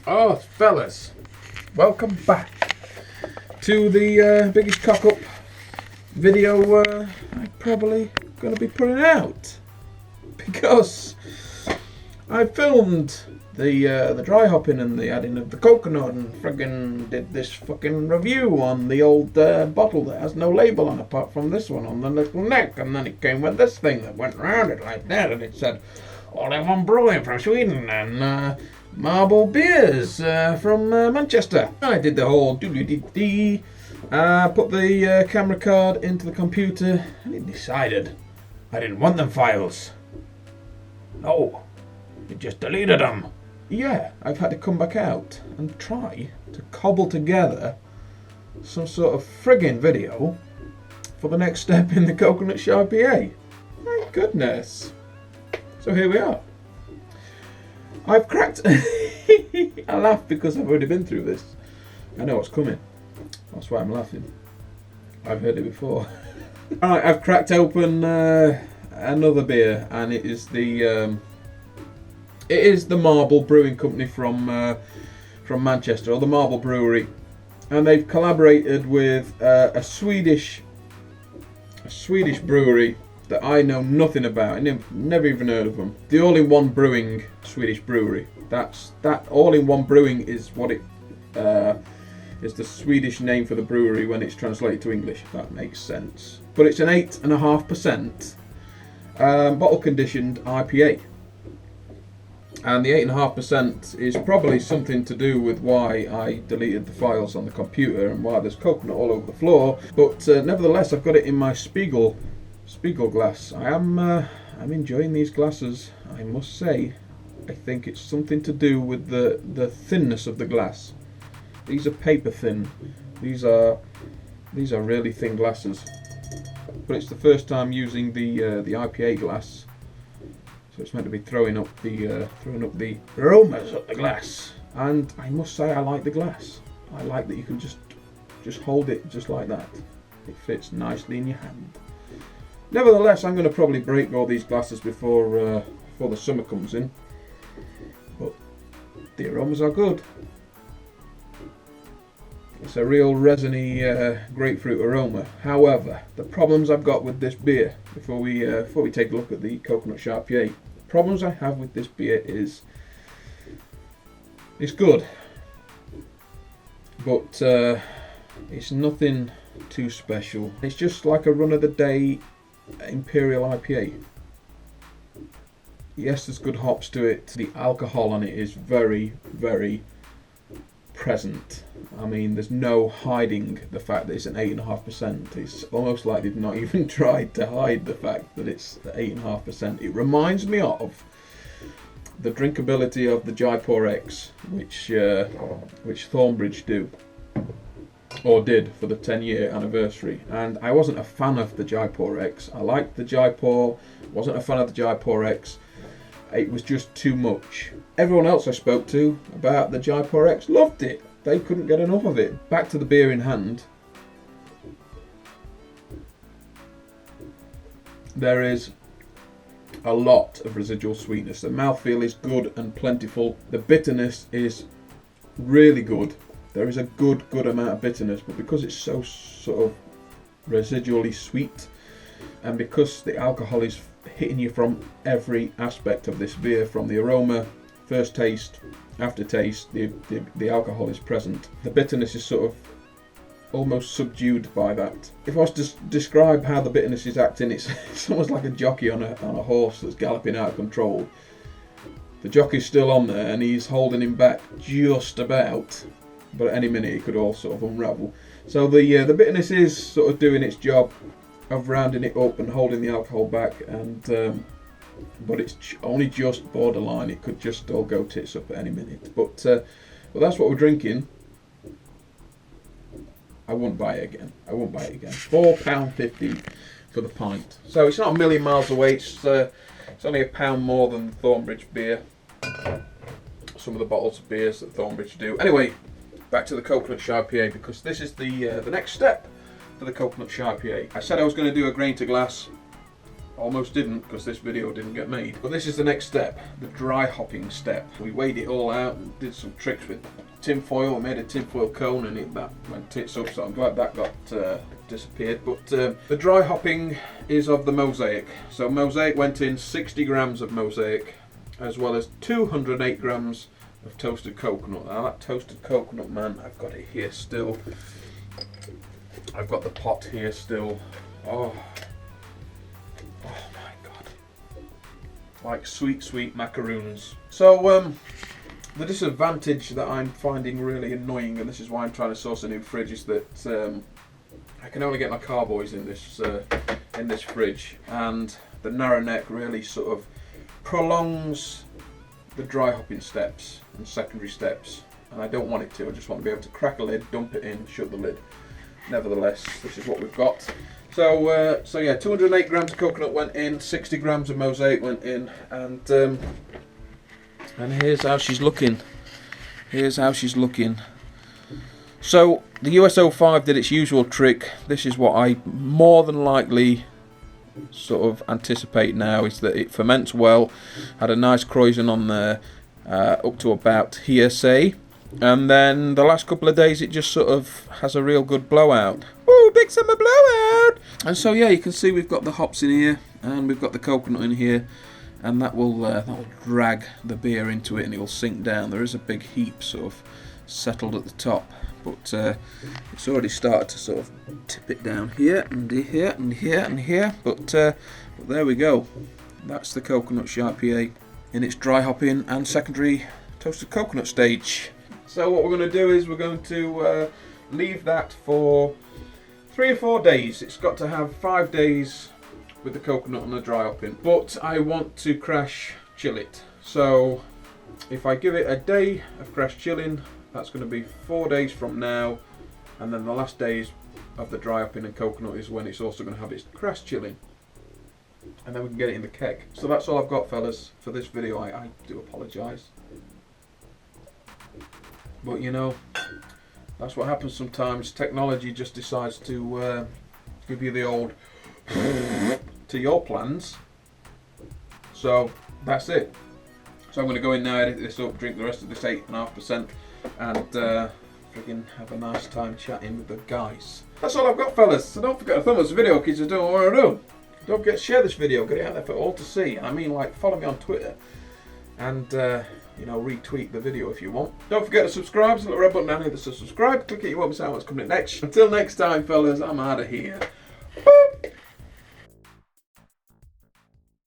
Oh, fellas, welcome back to the biggest cock-up video I'm probably going to be putting out, because I filmed the dry hopping and the adding of the coconut and friggin' did this fucking review on the old bottle that has no label on apart from this one on the little neck, and then it came with this thing that went round it like that, and it said All-in-One Brewing from Sweden and Marble Beers from Manchester. I did the whole doo-doo-dee-dee. Put the camera card into the computer and it decided I didn't want them files. No, it just deleted them. Yeah, I've had to come back out and try to cobble together some sort of friggin' video for the next step in the Coconut Shy IPA. My goodness. So here we are. I've cracked... I laugh because I've already been through this. I know what's coming. That's why I'm laughing. I've heard it before. Alright, I've cracked open another beer, and it is the Marble Brewing Company from Manchester, or the Marble Brewery, and they've collaborated with a Swedish brewery that I know nothing about. I never even heard of them. The All-in-One Brewing Swedish brewery. That All-in-One Brewing is what it is the Swedish name for the brewery when it's translated to English, if that makes sense. But it's an 8.5% bottle conditioned IPA. And the 8.5% is probably something to do with why I deleted the files on the computer and why there's coconut all over the floor. But nevertheless, I've got it in my Spiegel glass. I'm enjoying these glasses, I must say. I think it's something to do with the thinness of the glass. These are paper thin. These are really thin glasses. But it's the first time using the IPA glass, so it's meant to be throwing up the aromas up the glass. And I must say, I like the glass. I like that you can just hold it just like that. It fits nicely in your hand. Nevertheless, I'm going to probably break all these glasses before the summer comes in. But the aromas are good. It's a real resiny grapefruit aroma. However, the problems I've got with this beer, before we take a look at the Coconut Shy IPA, the problems I have with this beer is it's good, but it's nothing too special. It's just like a run-of-the-day Imperial IPA. Yes, there's good hops to it. The alcohol on it is very, very present. I mean, there's no hiding the fact that it's an 8.5%. It's almost like they've not even tried to hide the fact that it's 8.5%. It reminds me of the drinkability of the Jaipur X, which Thornbridge do, or did, for the 10-year anniversary. And I wasn't a fan of the Jaipur X. I liked the Jaipur, wasn't a fan of the Jaipur X. It was just too much. Everyone else I spoke to about the Jaipur X loved it. They couldn't get enough of it. Back to the beer in hand. There is a lot of residual sweetness. The mouthfeel is good and plentiful. The bitterness is really good. There is a good amount of bitterness, but because it's so sort of residually sweet, and because the alcohol is hitting you from every aspect of this beer, from the aroma, first taste, aftertaste, the alcohol is present. The bitterness is sort of almost subdued by that. If I was to describe how the bitterness is acting, it's almost like a jockey on a horse that's galloping out of control. The jockey's still on there and he's holding him back just about, but at any minute it could all sort of unravel. So the bitterness is sort of doing its job of rounding it up and holding the alcohol back, and but it's only just borderline. It could just all go tits up at any minute. But that's what we're drinking. I wouldn't buy it again. £4.50 for the pint. So it's not a million miles away. It's only £1 more than the Thornbridge beer. Some of the bottles of beers that Thornbridge do. Anyway, back to the Coconut Shy IPA, because this is the next step for the Coconut Shy IPA. I said I was going to do a grain to glass Almost didn't, because this video didn't get made. But this is the next step, the dry hopping step. We weighed it all out and did some tricks with tin foil. I made a tin foil cone and that went tits up, so I'm glad that got disappeared. But the dry hopping is of the mosaic. So mosaic went in 60 grams of mosaic, as well as 208 grams of toasted coconut. Now that toasted coconut, man, I've got it here still. I've got the pot here still. Oh my god. Like sweet macaroons. So the disadvantage that I'm finding really annoying, and this is why I'm trying to source a new fridge, is that I can only get my carboys in this fridge, and the narrow neck really sort of prolongs the dry hopping steps and secondary steps, and I don't want it to. I just want to be able to crack a lid, dump it in, shut the lid. Nevertheless, this is what we've got. So yeah, 208 grams of coconut went in, 60 grams of mosaic went in, and here's how she's looking. Here's how she's looking. So the US-05 did its usual trick. This is what I more than likely sort of anticipate now, is that it ferments well, had a nice croissant on there, up to about here, say, and then the last couple of days it just sort of has a real good blowout. Ooh, big summer blowout! And so yeah, you can see we've got the hops in here, and we've got the coconut in here, and that will drag the beer into it, and it will sink down. There is a big heap sort of settled at the top, but it's already started to sort of tip it down here and here and here and here. But there we go. That's the coconut IPA in its dry hopping and secondary toasted coconut stage. So what we're going to do is we're going to leave that for 3 or 4 days. It's got to have 5 days with the coconut and the dry hopping, but I want to crash chill it. So if I give it a day of crash chilling, that's going to be 4 days from now, and then the last days of the dry hopping and coconut is when it's also going to have its crash chilling, and then we can get it in the keg. So that's all I've got, fellas, for this video. I do apologise, but you know, that's what happens sometimes. Technology just decides to give you the old to your plans. So that's it. So I'm going to go in now, edit this up, drink the rest of this 8.5%, and friggin' have a nice time chatting with the guys. That's all I've got, fellas. So don't forget to thumb this video, kids, you're doing what I do. Don't forget to share this video, get it out there for all to see. I mean, like, follow me on Twitter, and you know, retweet the video if you want. Don't forget to subscribe. There's a little red button down here that says subscribe. Click it, you won't miss out what's coming next. Until next time, fellas, I'm out of here.